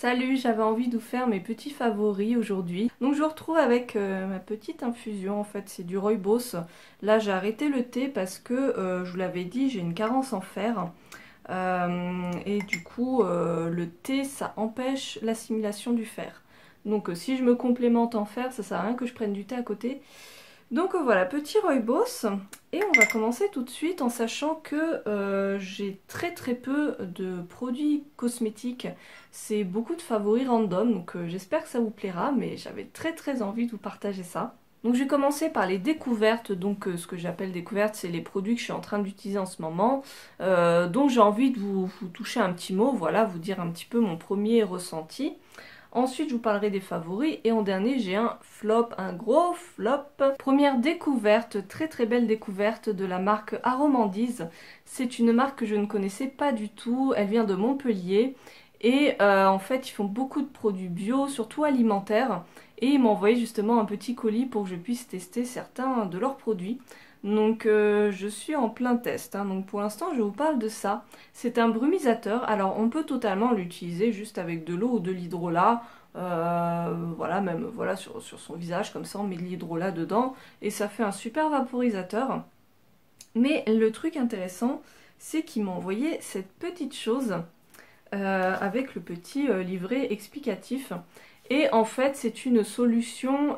Salut, j'avais envie de vous faire mes petits favoris aujourd'hui. Donc je vous retrouve avec ma petite infusion, en fait c'est du rooibos. Là j'ai arrêté le thé parce que, je vous l'avais dit, j'ai une carence en fer. Et du coup le thé ça empêche l'assimilation du fer. Donc si je me complémente en fer, ça sert à rien que je prenne du thé à côté. Donc voilà, petit rooibos. Et on va commencer tout de suite en sachant que j'ai très peu de produits cosmétiques. C'est beaucoup de favoris random, donc j'espère que ça vous plaira, mais j'avais très envie de vous partager ça. Donc je vais commencer par les découvertes, donc ce que j'appelle découvertes, c'est les produits que je suis en train d'utiliser en ce moment. Donc j'ai envie de vous toucher un petit mot, voilà, vous dire un petit peu mon premier ressenti. Ensuite, je vous parlerai des favoris. Et en dernier, j'ai un flop, un gros flop. Première découverte, très belle découverte de la marque Aromandise. C'est une marque que je ne connaissais pas du tout. Elle vient de Montpellier. Et en fait, ils font beaucoup de produits bio, surtout alimentaires. Et ils m'ont envoyé justement un petit colis pour que je puisse tester certains de leurs produits. Donc je suis en plein test, hein. Donc pour l'instant je vous parle de ça. C'est un brumisateur, alors on peut totalement l'utiliser juste avec de l'eau ou de l'hydrolat. Voilà, même voilà, sur son visage comme ça on met de l'hydrolat dedans et ça fait un super vaporisateur. Mais le truc intéressant c'est qu'il m'a envoyé cette petite chose avec le petit livret explicatif. Et en fait, c'est une solution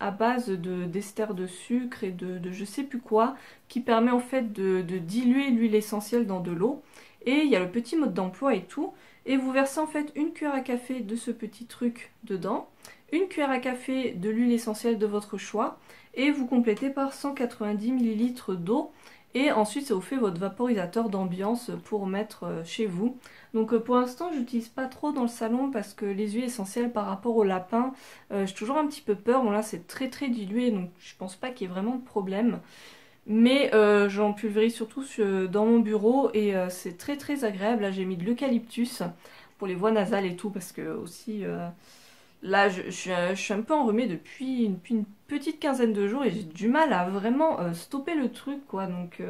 à base d'ester de sucre et de je sais plus quoi, qui permet en fait de diluer l'huile essentielle dans de l'eau. Et il y a le petit mode d'emploi et tout. Et vous versez en fait une cuillère à café de ce petit truc dedans, une cuillère à café de l'huile essentielle de votre choix, et vous complétez par 190 ml d'eau. Et ensuite, ça vous fait votre vaporisateur d'ambiance pour mettre chez vous. Donc pour l'instant, je n'utilise pas trop dans le salon parce que les huiles essentielles par rapport au lapin, j'ai toujours un petit peu peur. Bon là, c'est très dilué, donc je pense pas qu'il y ait vraiment de problème. Mais j'en pulvérise surtout dans mon bureau et c'est très agréable. Là, j'ai mis de l'eucalyptus pour les voies nasales et tout parce que aussi... Là, je suis un peu enrhumée depuis une petite quinzaine de jours et j'ai du mal à vraiment stopper le truc, quoi. Donc,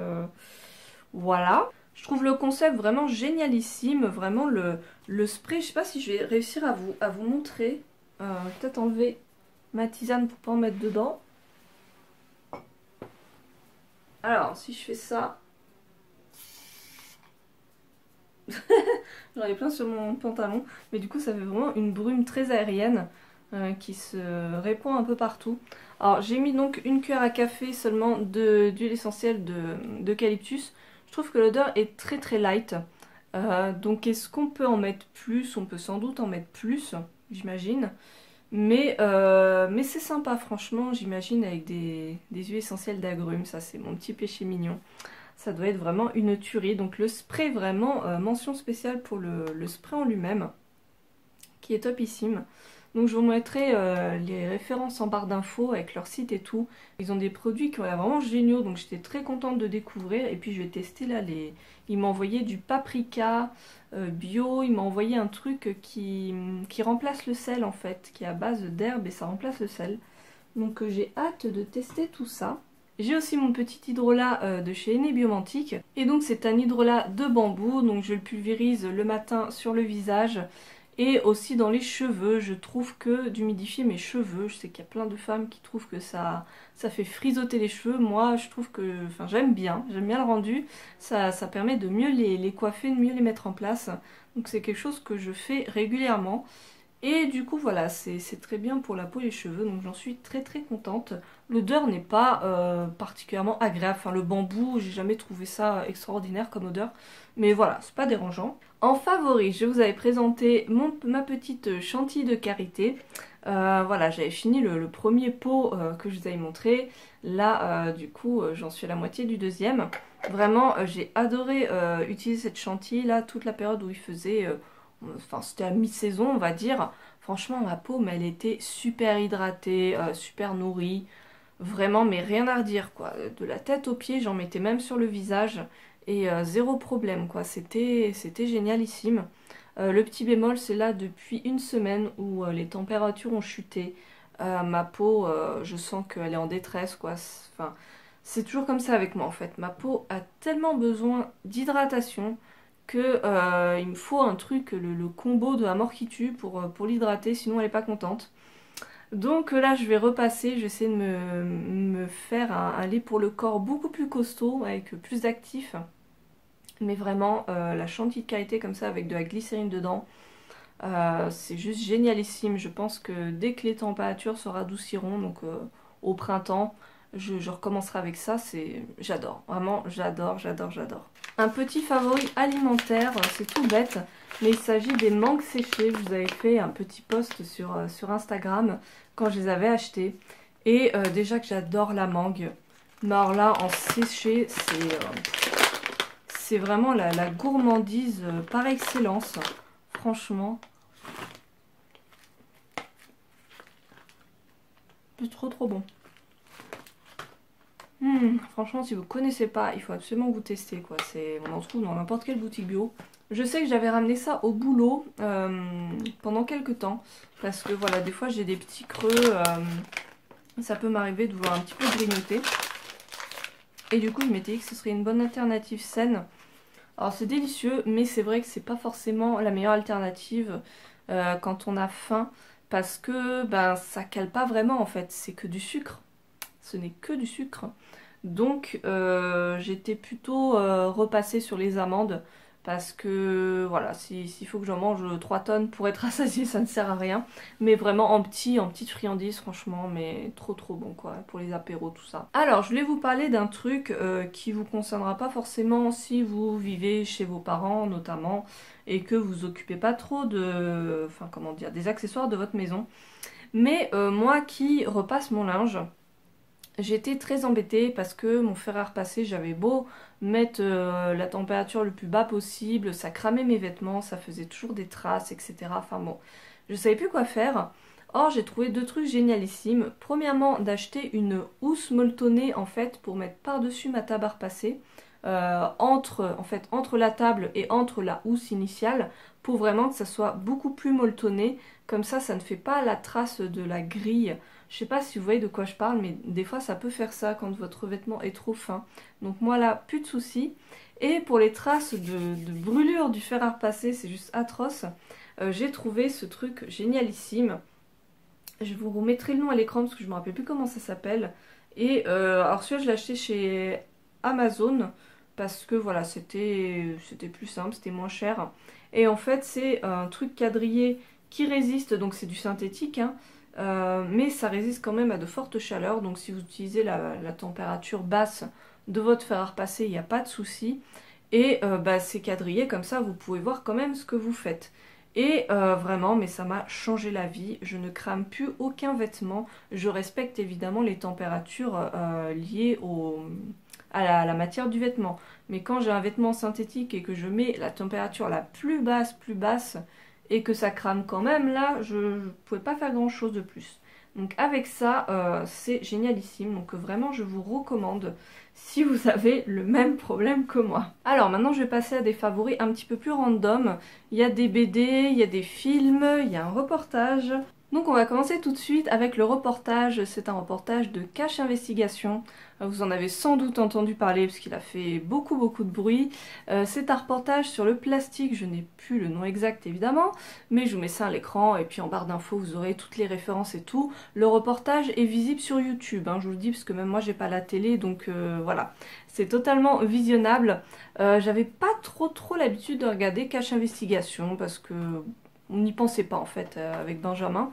voilà. Je trouve le concept vraiment génialissime. Vraiment, le spray, je sais pas si je vais réussir à vous montrer. Peut-être enlever ma tisane pour pas en mettre dedans. Alors, si je fais ça... J'en ai plein sur mon pantalon, mais du coup ça fait vraiment une brume très aérienne qui se répand un peu partout. Alors j'ai mis donc une cuillère à café seulement d'huile essentielle d'eucalyptus. Je trouve que l'odeur est très light. Donc est-ce qu'on peut en mettre plus? On peut sans doute en mettre plus, j'imagine. Mais c'est sympa franchement, j'imagine avec des huiles essentielles d'agrumes, ça c'est mon petit péché mignon. Ça doit être vraiment une tuerie. Donc le spray vraiment, mention spéciale pour le spray en lui-même, qui est topissime. Donc je vous mettrai les références en barre d'infos avec leur site et tout. Ils ont des produits qui ont l'air vraiment géniaux, donc j'étais très contente de découvrir. Et puis je vais tester là les... Ils m'ont envoyé du paprika bio, ils m'ont envoyé un truc qui remplace le sel en fait, qui est à base d'herbe et ça remplace le sel. Donc j'ai hâte de tester tout ça. J'ai aussi mon petit hydrolat de chez Ene Biomantique. Et donc c'est un hydrolat de bambou. Donc je le pulvérise le matin sur le visage. Et aussi dans les cheveux. Je trouve que d'humidifier mes cheveux. Je sais qu'il y a plein de femmes qui trouvent que ça fait frisoter les cheveux. Moi je trouve que... Enfin j'aime bien le rendu. Ça permet de mieux les coiffer, de mieux les mettre en place. Donc c'est quelque chose que je fais régulièrement. Et du coup voilà, c'est très bien pour la peau et les cheveux, donc j'en suis très contente. L'odeur n'est pas particulièrement agréable, enfin le bambou, j'ai jamais trouvé ça extraordinaire comme odeur. Mais voilà, c'est pas dérangeant. En favori, je vous avais présenté ma petite chantilly de karité. Voilà, j'avais fini le premier pot que je vous avais montré. Là, du coup, j'en suis à la moitié du deuxième. Vraiment, j'ai adoré utiliser cette chantilly là, toute la période où il faisait... Enfin, c'était à mi-saison, on va dire. Franchement, ma peau, mais elle était super hydratée, super nourrie. Vraiment, mais rien à redire, quoi. De la tête aux pieds, j'en mettais même sur le visage. Et zéro problème, quoi. C'était génialissime. Le petit bémol, c'est là depuis une semaine où les températures ont chuté. Ma peau, je sens qu'elle est en détresse, quoi. C'est toujours comme ça avec moi, en fait. Ma peau a tellement besoin d'hydratation que il me faut un truc, le combo de la mort qui tue pour l'hydrater, sinon elle est pas contente. Donc là je vais repasser, je vais essayer de me faire un lait pour le corps beaucoup plus costaud, avec plus d'actifs. Mais vraiment la chantilly de qualité comme ça avec de la glycérine dedans, c'est juste génialissime. Je pense que dès que les températures se radouciront, donc au printemps, je recommencerai avec ça. J'adore, vraiment j'adore, j'adore, j'adore. Un petit favori alimentaire, c'est tout bête, mais il s'agit des mangues séchées. Je vous avais fait un petit post sur Instagram quand je les avais achetées. Et déjà que j'adore la mangue, mais alors là en séché c'est vraiment la gourmandise par excellence, franchement. C'est trop trop bon. Franchement, si vous connaissez pas, il faut absolument vous tester quoi. On en trouve dans n'importe quelle boutique bio. Je sais que j'avais ramené ça au boulot pendant quelques temps. Parce que voilà, des fois j'ai des petits creux. Ça peut m'arriver de vouloir un petit peu grignoter. Et du coup, je m'étais dit que ce serait une bonne alternative saine. Alors c'est délicieux, mais c'est vrai que c'est pas forcément la meilleure alternative quand on a faim. Parce que ben, ça cale pas vraiment en fait, c'est que du sucre. Ce n'est que du sucre. Donc j'étais plutôt repassée sur les amandes parce que voilà, s'il faut que j'en mange 3 tonnes pour être rassasiée, ça ne sert à rien. Mais vraiment en petite friandise, franchement, mais trop trop bon quoi, pour les apéros, tout ça. Alors je voulais vous parler d'un truc qui vous concernera pas forcément si vous vivez chez vos parents notamment et que vous occupez pas trop de, enfin comment dire, des accessoires de votre maison. Mais moi qui repasse mon linge, j'étais très embêtée parce que mon fer à repasser, j'avais beau mettre la température le plus bas possible, ça cramait mes vêtements, ça faisait toujours des traces, etc. Enfin bon, je savais plus quoi faire. Or, j'ai trouvé 2 trucs génialissimes. Premièrement, d'acheter une housse molletonnée en fait pour mettre par-dessus ma table à repasser. Entre la table et entre la housse initiale pour vraiment que ça soit beaucoup plus molletonné. Comme ça ne fait pas la trace de la grille. Je sais pas si vous voyez de quoi je parle, mais des fois ça peut faire ça quand votre vêtement est trop fin. Donc moi là, plus de soucis. Et pour les traces de brûlure du fer à repasser, c'est juste atroce. J'ai trouvé ce truc génialissime. Je vous remettrai le nom à l'écran parce que je me rappelle plus comment ça s'appelle. Et alors celui-là je l'ai acheté chez Amazon parce que voilà, c'était plus simple, c'était moins cher. Et en fait c'est un truc quadrillé qui résiste, donc c'est du synthétique, hein. Mais ça résiste quand même à de fortes chaleurs, donc si vous utilisez la température basse de votre fer à repasser, il n'y a pas de souci. Et bah, c'est quadrillé, comme ça vous pouvez voir quand même ce que vous faites. Et vraiment, mais ça m'a changé la vie, je ne crame plus aucun vêtement. Je respecte évidemment les températures liées à la matière du vêtement. Mais quand j'ai un vêtement synthétique et que je mets la température la plus basse, et que ça crame quand même, là, je ne pouvais pas faire grand chose de plus. Donc avec ça, c'est génialissime. Donc vraiment, je vous recommande si vous avez le même problème que moi. Alors maintenant, je vais passer à des favoris un petit peu plus random. Il y a des BD, il y a des films, il y a un reportage. Donc on va commencer tout de suite avec le reportage. C'est un reportage de Cache Investigation. Vous en avez sans doute entendu parler parce qu'il a fait beaucoup de bruit. C'est un reportage sur le plastique, je n'ai plus le nom exact évidemment, mais je vous mets ça à l'écran et puis en barre d'infos vous aurez toutes les références et tout. Le reportage est visible sur YouTube, hein, je vous le dis parce que même moi j'ai pas la télé, donc voilà. C'est totalement visionnable. J'avais pas trop l'habitude de regarder Cache Investigation parce que on n'y pensait pas en fait avec Benjamin.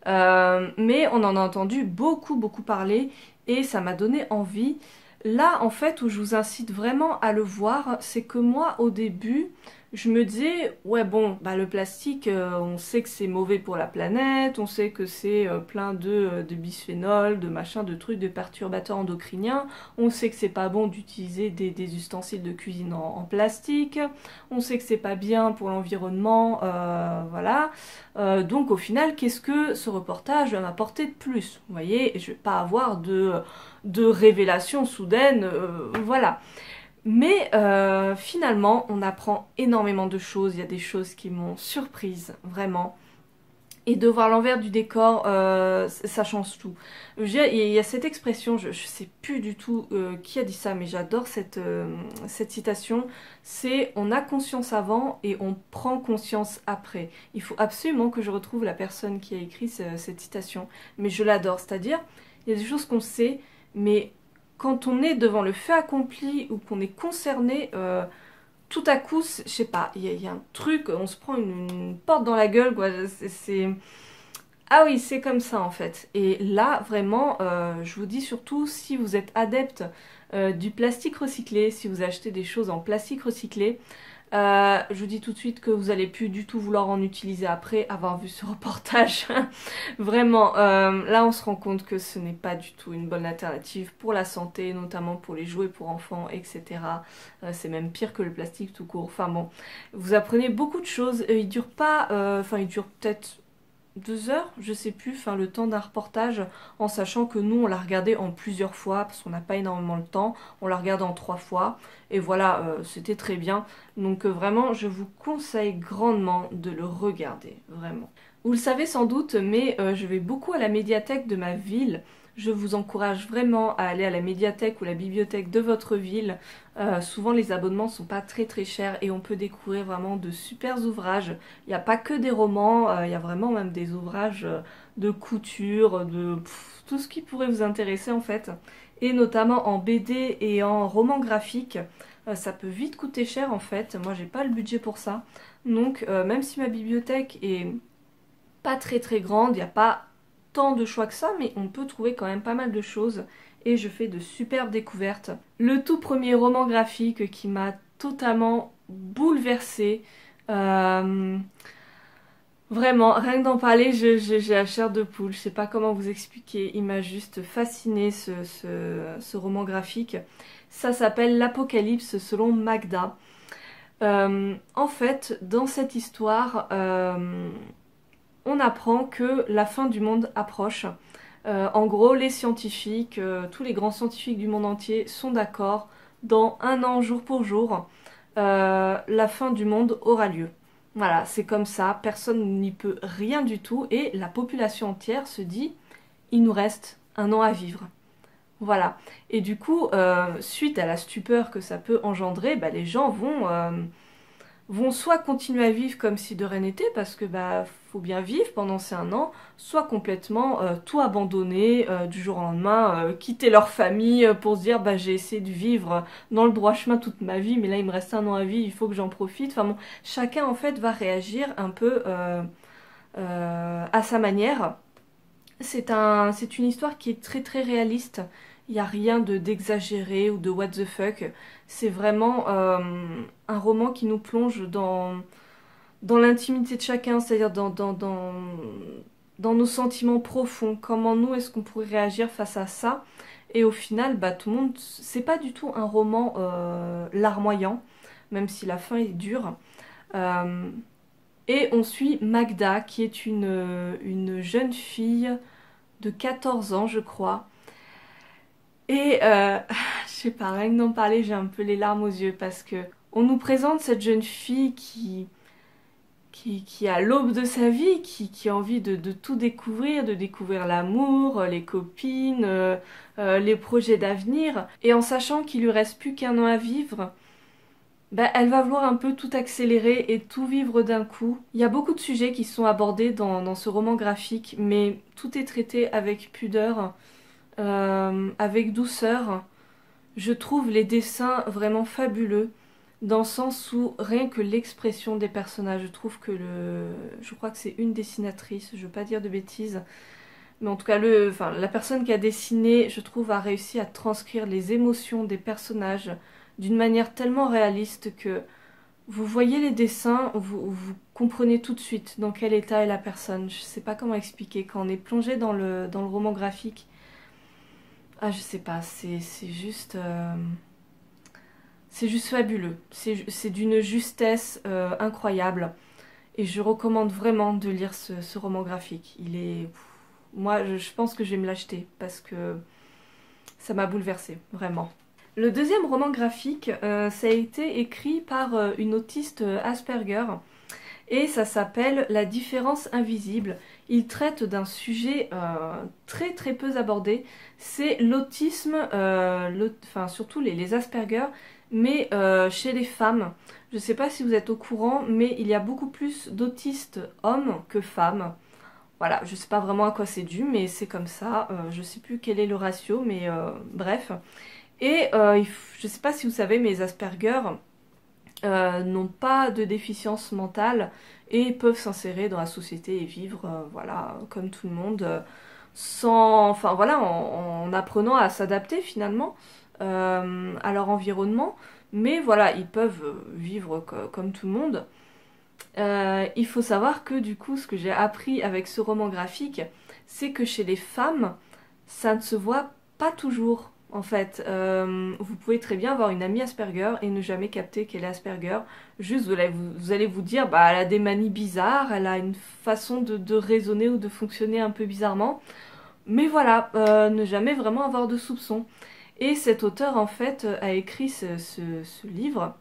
Mais on en a entendu beaucoup parler et ça m'a donné envie. Là en fait où je vous incite vraiment à le voir, c'est que moi au début je me disais ouais bon bah le plastique on sait que c'est mauvais pour la planète, on sait que c'est plein de bisphénol, de machin, de trucs, de perturbateurs endocriniens, on sait que c'est pas bon d'utiliser des ustensiles de cuisine en plastique, on sait que c'est pas bien pour l'environnement, voilà. Donc au final qu'est-ce que ce reportage va m'apporter de plus, vous voyez, je vais pas avoir de révélation soudaine, voilà. Mais finalement, on apprend énormément de choses. Il y a des choses qui m'ont surprise, vraiment. Et de voir l'envers du décor, ça change tout. Il y a cette expression, je sais plus du tout qui a dit ça, mais j'adore cette citation. C'est on a conscience avant et on prend conscience après. Il faut absolument que je retrouve la personne qui a écrit cette citation. Mais je l'adore, c'est-à-dire, il y a des choses qu'on sait, mais quand on est devant le fait accompli ou qu'on est concerné... tout à coup, je sais pas, il y a un truc, on se prend une porte dans la gueule, quoi. Ah oui, c'est comme ça en fait. Et là, vraiment, je vous dis surtout, si vous êtes adepte du plastique recyclé, si vous achetez des choses en plastique recyclé, je vous dis tout de suite que vous allez plus du tout vouloir en utiliser après avoir vu ce reportage. Vraiment, là on se rend compte que ce n'est pas du tout une bonne alternative pour la santé, notamment pour les jouets pour enfants, etc. C'est même pire que le plastique tout court. Enfin bon, vous apprenez beaucoup de choses. Il dure pas, il dure peut-être 2 heures, je sais plus, enfin le temps d'un reportage, en sachant que nous on l'a regardé en plusieurs fois parce qu'on n'a pas énormément le temps, on l'a regardé en 3 fois et voilà, c'était très bien. Donc vraiment, je vous conseille grandement de le regarder, vraiment. Vous le savez sans doute, mais je vais beaucoup à la médiathèque de ma ville. Je vous encourage vraiment à aller à la médiathèque ou la bibliothèque de votre ville. Souvent les abonnements sont pas très très chers et on peut découvrir vraiment de super ouvrages. Il n'y a pas que des romans, il y a vraiment même des ouvrages de couture, tout ce qui pourrait vous intéresser en fait. Et notamment en BD et en roman graphique. Ça peut vite coûter cher en fait. Moi j'ai pas le budget pour ça. Donc même si ma bibliothèque est pas très très grande, il n'y a pas tant de choix que ça, mais on peut trouver quand même pas mal de choses et je fais de superbes découvertes. Le tout premier roman graphique qui m'a totalement bouleversée. Vraiment, rien que d'en parler, j'ai la chair de poule. Je sais pas comment vous expliquer. Il m'a juste fasciné ce roman graphique. Ça s'appelle L'Apocalypse selon Magda. En fait, dans cette histoire, on apprend que la fin du monde approche. En gros, les scientifiques, tous les grands scientifiques du monde entier sont d'accord. Dans 1 an, jour pour jour, la fin du monde aura lieu. Voilà, c'est comme ça, personne n'y peut rien du tout et la population entière se dit, il nous reste 1 an à vivre. Voilà. Et du coup, suite à la stupeur que ça peut engendrer, bah, les gens vont soit continuer à vivre comme si de rien n'était, parce que bah faut bien vivre pendant ces 1 an, soit complètement tout abandonner du jour au lendemain, quitter leur famille pour se dire bah j'ai essayé de vivre dans le droit chemin toute ma vie, mais là il me reste 1 an à vivre, il faut que j'en profite. Enfin bon, chacun en fait va réagir un peu à sa manière. C'est une histoire qui est très très réaliste. Il n'y a rien d'exagéré ou de what the fuck. C'est vraiment un roman qui nous plonge dans l'intimité de chacun, c'est-à-dire dans nos sentiments profonds. Comment nous, est-ce qu'on pourrait réagir face à ça? Et au final, bah, tout le monde... C'est pas du tout un roman larmoyant, même si la fin est dure. Et on suit Magda, qui est une jeune fille de 14 ans, je crois. Et je sais pas, rien que d'en parler, j'ai un peu les larmes aux yeux parce que on nous présente cette jeune fille qui est à l'aube de sa vie, qui a envie de tout découvrir, de découvrir l'amour, les copines, les projets d'avenir. Et en sachant qu'il lui reste plus qu'1 an à vivre, bah, elle va vouloir un peu tout accélérer et tout vivre d'un coup. Il y a beaucoup de sujets qui sont abordés dans ce roman graphique, mais tout est traité avec pudeur, avec douceur. Je trouve les dessins vraiment fabuleux, dans le sens où rien que l'expression des personnages, je trouve que je crois que c'est une dessinatrice, je veux pas dire de bêtises, mais en tout cas la personne qui a dessiné, je trouve, a réussi à transcrire les émotions des personnages d'une manière tellement réaliste que vous voyez les dessins, vous comprenez tout de suite dans quel état est la personne. Je sais pas comment expliquer, quand on est plongé dans le roman graphique, ah je sais pas, c'est juste fabuleux, c'est d'une justesse incroyable et je recommande vraiment de lire ce roman graphique. Moi je pense que je vais me l'acheter parce que ça m'a bouleversée, vraiment. Le deuxième roman graphique, ça a été écrit par une autiste Asperger et ça s'appelle La différence invisible. Il traite d'un sujet très très peu abordé, c'est l'autisme, enfin surtout les Asperger, mais chez les femmes. Je ne sais pas si vous êtes au courant, mais il y a beaucoup plus d'autistes hommes que femmes. Voilà, je sais pas vraiment à quoi c'est dû, mais c'est comme ça. Je sais plus quel est le ratio, mais bref. Et je sais pas si vous savez, mais les Asperger n'ont pas de déficience mentale et peuvent s'insérer dans la société et vivre, voilà, comme tout le monde, sans, enfin voilà, en apprenant à s'adapter finalement à leur environnement. Mais voilà, ils peuvent vivre comme tout le monde. Il faut savoir que du coup, ce que j'ai appris avec ce roman graphique, c'est que chez les femmes, ça ne se voit pas toujours. En fait, vous pouvez très bien avoir une amie Asperger et ne jamais capter qu'elle est Asperger. Juste, vous allez vous dire, bah, elle a des manies bizarres, elle a une façon de raisonner ou de fonctionner un peu bizarrement. Mais voilà, ne jamais vraiment avoir de soupçons. Et cet auteur, en fait, a écrit ce livre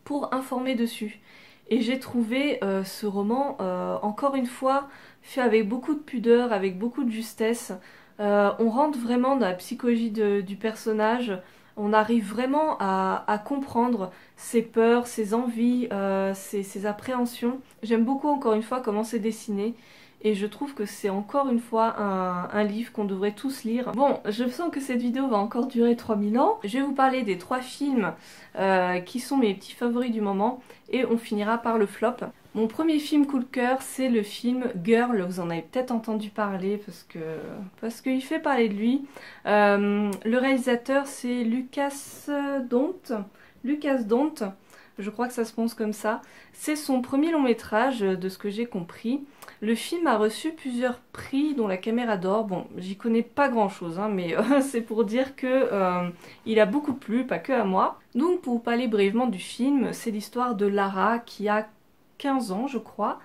pour informer dessus. Et j'ai trouvé ce roman, encore une fois, fait avec beaucoup de pudeur, avec beaucoup de justesse. On rentre vraiment dans la psychologie du personnage. On arrive vraiment à comprendre ses peurs, ses envies, ses appréhensions. J'aime beaucoup, encore une fois, comment c'est dessiné. Et je trouve que c'est encore une fois un livre qu'on devrait tous lire. Bon, je sens que cette vidéo va encore durer 3000 ans. Je vais vous parler des 3 films qui sont mes petits favoris du moment. Et on finira par le flop. Mon premier film coup de cœur, c'est le film Girl. Vous en avez peut-être entendu parler parce qu'il fait parler de lui. Le réalisateur, c'est Lucas Dont. Je crois que ça se prononce comme ça. C'est son premier long métrage, de ce que j'ai compris. Le film a reçu plusieurs prix, dont la Caméra d'Or. Bon, j'y connais pas grand chose, hein, mais c'est pour dire que il a beaucoup plu, pas que à moi. Donc, pour vous parler brièvement du film, c'est l'histoire de Lara qui a 15 ans, je crois,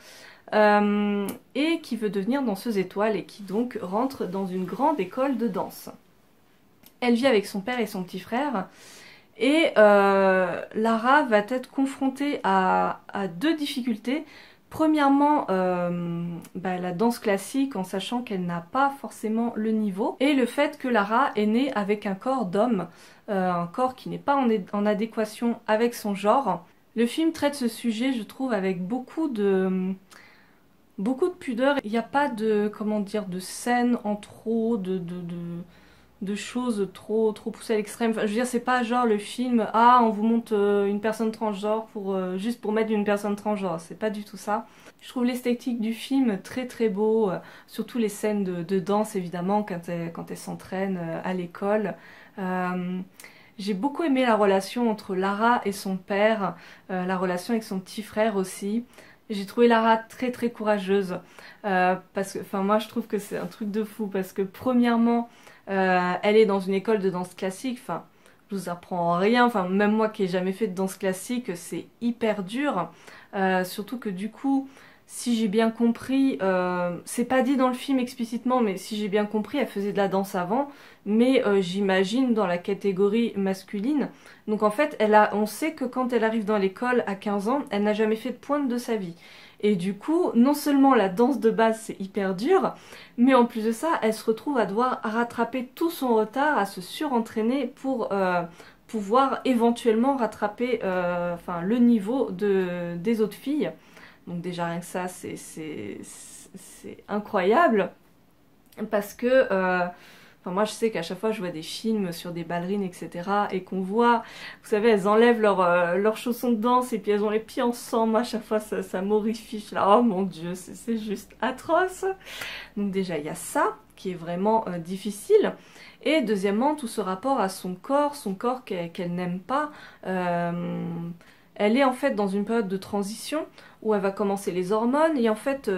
et qui veut devenir danseuse étoile et qui donc rentre dans une grande école de danse. Elle vit avec son père et son petit frère. Et Lara va être confrontée à 2 difficultés. Premièrement, la danse classique en sachant qu'elle n'a pas forcément le niveau. Et le fait que Lara est née avec un corps d'homme, un corps qui n'est pas en adéquation avec son genre. Le film traite ce sujet, je trouve, avec beaucoup de pudeur. Il n'y a pas de, comment dire, de scène en trop, de choses trop poussées à l'extrême. Enfin, je veux dire, c'est pas genre le film, ah, on vous montre une personne transgenre juste pour mettre une personne transgenre. C'est pas du tout ça. Je trouve l'esthétique du film très très beau, surtout les scènes de danse évidemment quand elle s'entraîne à l'école. J'ai beaucoup aimé la relation entre Lara et son père, la relation avec son petit frère aussi. J'ai trouvé Lara très très courageuse, parce que, enfin moi je trouve que c'est un truc de fou, parce que premièrement, elle est dans une école de danse classique, enfin je vous apprends rien, enfin même moi qui ai jamais fait de danse classique, c'est hyper dur, surtout que du coup, si j'ai bien compris, c'est pas dit dans le film explicitement, mais si j'ai bien compris, elle faisait de la danse avant, mais j'imagine dans la catégorie masculine. Donc en fait, on sait que quand elle arrive dans l'école à 15 ans, elle n'a jamais fait de pointe de sa vie. Et du coup, non seulement la danse de base c'est hyper dur, mais en plus de ça, elle se retrouve à devoir rattraper tout son retard, à se surentraîner pour pouvoir éventuellement rattraper le niveau des autres filles. Donc déjà rien que ça, c'est incroyable, parce que moi je sais qu'à chaque fois je vois des films sur des ballerines etc. et qu'on voit, vous savez, elles enlèvent leurs chaussons de danse et puis elles ont les pieds en sang. Moi à chaque fois ça m'horrifie, je suis là, oh mon dieu, c'est juste atroce. Donc déjà il y a ça qui est vraiment difficile. Et deuxièmement, tout ce rapport à son corps qu'elle n'aime pas. Elle est en fait dans une période de transition où elle va commencer les hormones et en fait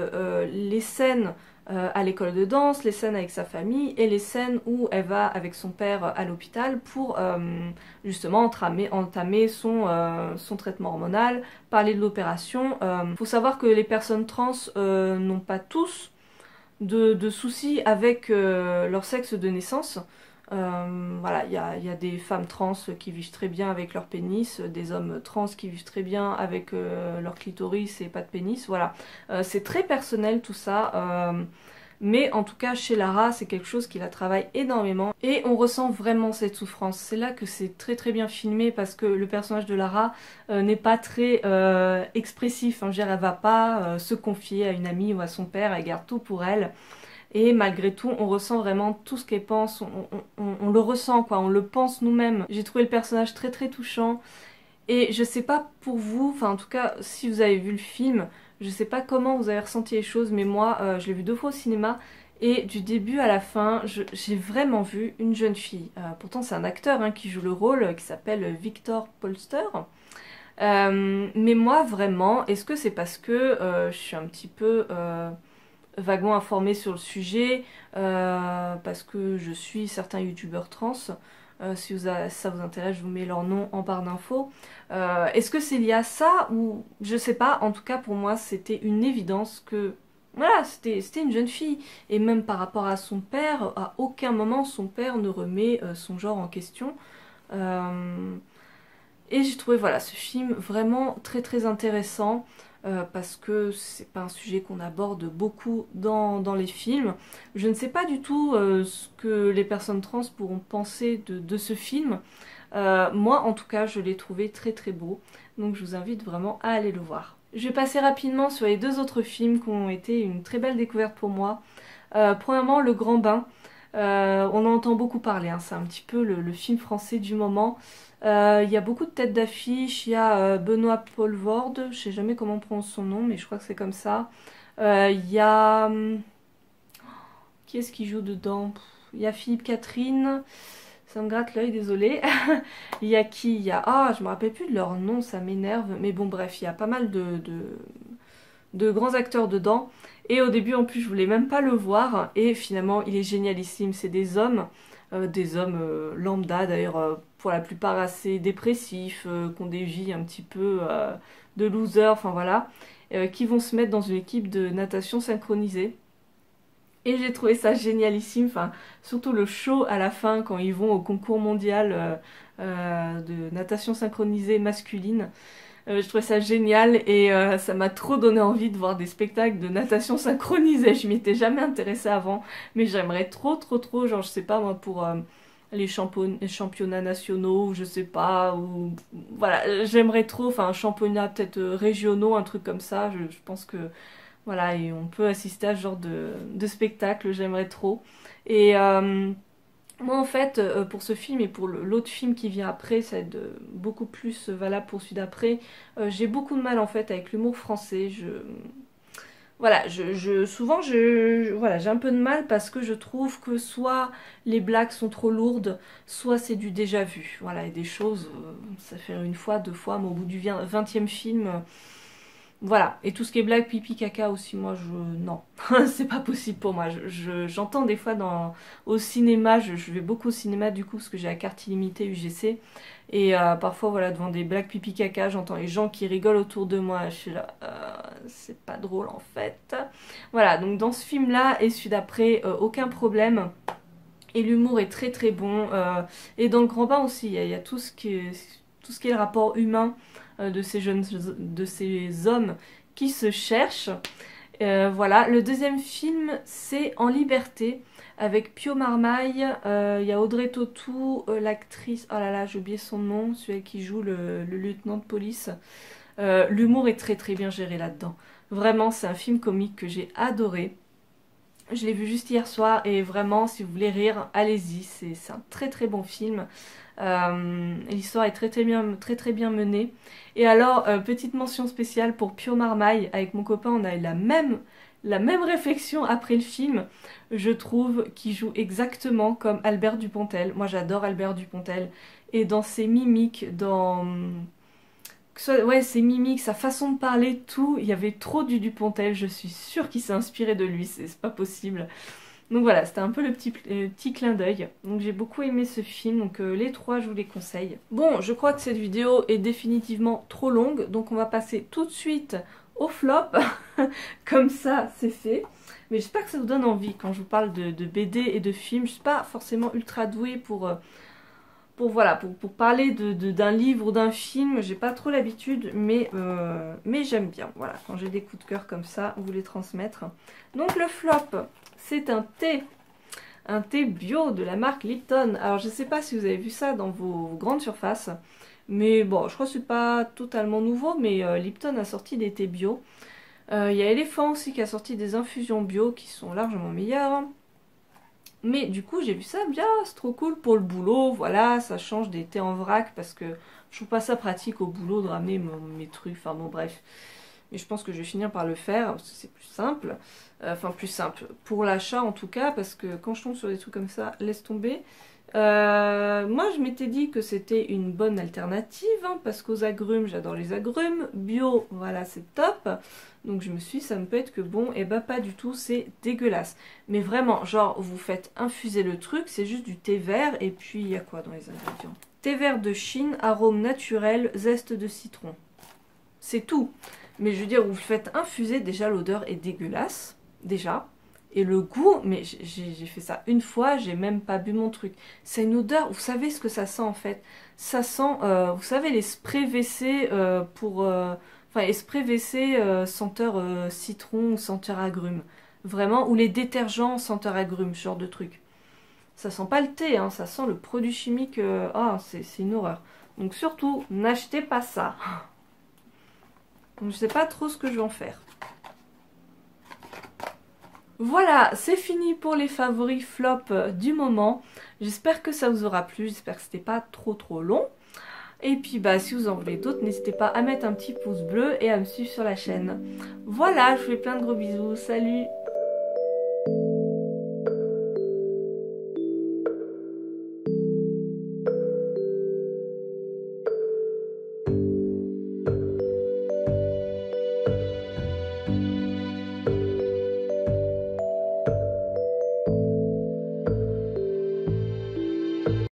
les scènes à l'école de danse, les scènes avec sa famille et les scènes où elle va avec son père à l'hôpital pour justement entamer son traitement hormonal, parler de l'opération. Faut savoir que les personnes trans n'ont pas tous de soucis avec leur sexe de naissance. Voilà, il y a des femmes trans qui vivent très bien avec leur pénis, des hommes trans qui vivent très bien avec leur clitoris et pas de pénis, voilà. C'est très personnel tout ça, mais en tout cas chez Lara c'est quelque chose qui la travaille énormément et on ressent vraiment cette souffrance. C'est là que c'est très très bien filmé parce que le personnage de Lara n'est pas très expressif, hein. Je veux dire, elle va pas se confier à une amie ou à son père, elle garde tout pour elle. Et malgré tout, on ressent vraiment tout ce qu'elle pense, on le ressent quoi, on le pense nous-mêmes. J'ai trouvé le personnage très très touchant. Et je sais pas pour vous, enfin en tout cas si vous avez vu le film, je sais pas comment vous avez ressenti les choses, mais moi je l'ai vu 2 fois au cinéma et du début à la fin, j'ai vraiment vu une jeune fille. Pourtant c'est un acteur hein, qui joue le rôle, qui s'appelle Victor Polster. Mais moi vraiment, est-ce que c'est parce que je suis un petit peu vaguement informée sur le sujet, parce que je suis certains youtubeurs trans. Si ça vous intéresse, je vous mets leur nom en barre d'infos. Est-ce que c'est lié à ça ou je sais pas, en tout cas pour moi c'était une évidence que voilà, c'était une jeune fille. Et même par rapport à son père, à aucun moment son père ne remet son genre en question. Et j'ai trouvé voilà, ce film vraiment très très intéressant. Parce que c'est pas un sujet qu'on aborde beaucoup dans les films. Je ne sais pas du tout ce que les personnes trans pourront penser de ce film. Moi en tout cas je l'ai trouvé très très beau, donc je vous invite vraiment à aller le voir. Je vais passer rapidement sur les 2 autres films qui ont été une très belle découverte pour moi. Premièrement Le Grand Bain. On en entend beaucoup parler, hein, c'est un petit peu le film français du moment. Il y a beaucoup de têtes d'affiche, il y a Benoît Poelvoorde, je sais jamais comment on prononce son nom, mais je crois que c'est comme ça. Il y a... qui est-ce qui joue dedans? Il y a Philippe Catherine, ça me gratte l'œil, désolé. Il y a qui? Il y a... Ah, je me rappelle plus de leur nom, ça m'énerve. Mais bon, bref, il y a pas mal de grands acteurs dedans. Et au début, en plus, je voulais même pas le voir. Et finalement, il est génialissime. C'est des hommes lambda, d'ailleurs, pour la plupart assez dépressifs, qui ont des vies un petit peu de losers, enfin voilà, qui vont se mettre dans une équipe de natation synchronisée. Et j'ai trouvé ça génialissime, enfin, surtout le show à la fin quand ils vont au concours mondial de natation synchronisée masculine. Je trouvais ça génial et ça m'a trop donné envie de voir des spectacles de natation synchronisée. Je m'y étais jamais intéressée avant, mais j'aimerais trop trop trop, genre je sais pas moi, pour les championnats nationaux, ou je sais pas, ou voilà, j'aimerais trop, enfin un championnat peut-être régionaux, un truc comme ça, je pense que voilà, et on peut assister à ce genre de spectacle, j'aimerais trop. Et moi en fait, pour ce film et pour l'autre film qui vient après, ça va être beaucoup plus valable pour celui d'après, j'ai beaucoup de mal en fait avec l'humour français. Voilà, souvent voilà, j'ai un peu de mal parce que je trouve que soit les blagues sont trop lourdes, soit c'est du déjà vu. Voilà, et des choses, ça fait 1 fois, 2 fois, mais au bout du 20e film... Voilà, et tout ce qui est blague, pipi, caca aussi, moi non, c'est pas possible pour moi. J'entends des fois au cinéma, je vais beaucoup au cinéma du coup parce que j'ai la carte illimitée UGC. Et parfois voilà, devant des blagues pipi caca, j'entends les gens qui rigolent autour de moi. Je suis là, c'est pas drôle en fait. Voilà, donc dans ce film là et celui d'après, aucun problème. Et l'humour est très très bon. Et dans Le Grand Bain aussi, il y a tout ce qui est le rapport humain de ces hommes qui se cherchent. Voilà, le deuxième film c'est En Liberté avec Pio Marmaille, il y a Audrey Tautou, l'actrice, oh là là j'ai oublié son nom, celui qui joue le lieutenant de police. L'humour est très très bien géré là-dedans. Vraiment c'est un film comique que j'ai adoré. Je l'ai vu juste hier soir et vraiment si vous voulez rire, allez-y, c'est un très très bon film. L'histoire est très très bien menée. Et alors, petite mention spéciale pour Pio Marmaille, avec mon copain on a eu la même réflexion après le film. Je trouve qu'il joue exactement comme Albert Dupontel. Moi j'adore Albert Dupontel. Et dans ses mimiques, ouais, ses mimiques, sa façon de parler, tout, il y avait trop du Dupontel, je suis sûre qu'il s'est inspiré de lui, c'est pas possible. Donc voilà, c'était un peu le petit clin d'œil. Donc j'ai beaucoup aimé ce film, donc les 3 je vous les conseille. Bon, je crois que cette vidéo est définitivement trop longue, donc on va passer tout de suite au flop. Comme ça, c'est fait. Mais j'espère que ça vous donne envie quand je vous parle de BD et de films. Je suis pas forcément ultra douée voilà, pour parler d'un livre ou d'un film. J'ai pas trop l'habitude, mais j'aime bien. Voilà, quand j'ai des coups de cœur comme ça, vous les transmettre. Donc le flop, c'est un thé. Un thé bio de la marque Lipton. Alors je sais pas si vous avez vu ça dans vos grandes surfaces. Mais bon, je crois que c'est pas totalement nouveau, mais Lipton a sorti des thés bio. Il y a Elephant aussi qui a sorti des infusions bio qui sont largement meilleures. Mais du coup, j'ai vu ça, bien, c'est trop cool pour le boulot. Voilà, ça change des thés en vrac parce que je trouve pas ça pratique au boulot de ramener mes trucs. Enfin bon, bref. Mais je pense que je vais finir par le faire parce que c'est plus simple. Enfin, plus simple pour l'achat en tout cas, parce que quand je tombe sur des trucs comme ça, laisse tomber. Moi, je m'étais dit que c'était une bonne alternative, hein, parce qu'aux agrumes, j'adore les agrumes. Bio, voilà, c'est top. Donc je me suis dit, ça ne peut être que bon. Et bah pas du tout, c'est dégueulasse. Mais vraiment, genre, vous faites infuser le truc, c'est juste du thé vert. Et puis, il y a quoi dans les ingrédients? Thé vert de Chine, arôme naturel, zeste de citron. C'est tout. Mais je veux dire, vous le faites infuser, déjà l'odeur est dégueulasse. Déjà. Et le goût, mais j'ai fait ça une fois, j'ai même pas bu mon truc. C'est une odeur, vous savez ce que ça sent en fait? Ça sent, vous savez, les sprays WC enfin, les sprays WC senteur citron ou senteur agrumes. Vraiment, ou les détergents senteur agrumes, ce genre de truc. Ça sent pas le thé, hein, ça sent le produit chimique. Ah, c'est une horreur. Donc surtout, n'achetez pas ça. Donc je sais pas trop ce que je vais en faire. Voilà, c'est fini pour les favoris flop du moment. J'espère que ça vous aura plu, j'espère que c'était pas trop long. Et puis bah si vous en voulez d'autres, n'hésitez pas à mettre un petit pouce bleu et à me suivre sur la chaîne. Voilà, je vous fais plein de gros bisous, salut!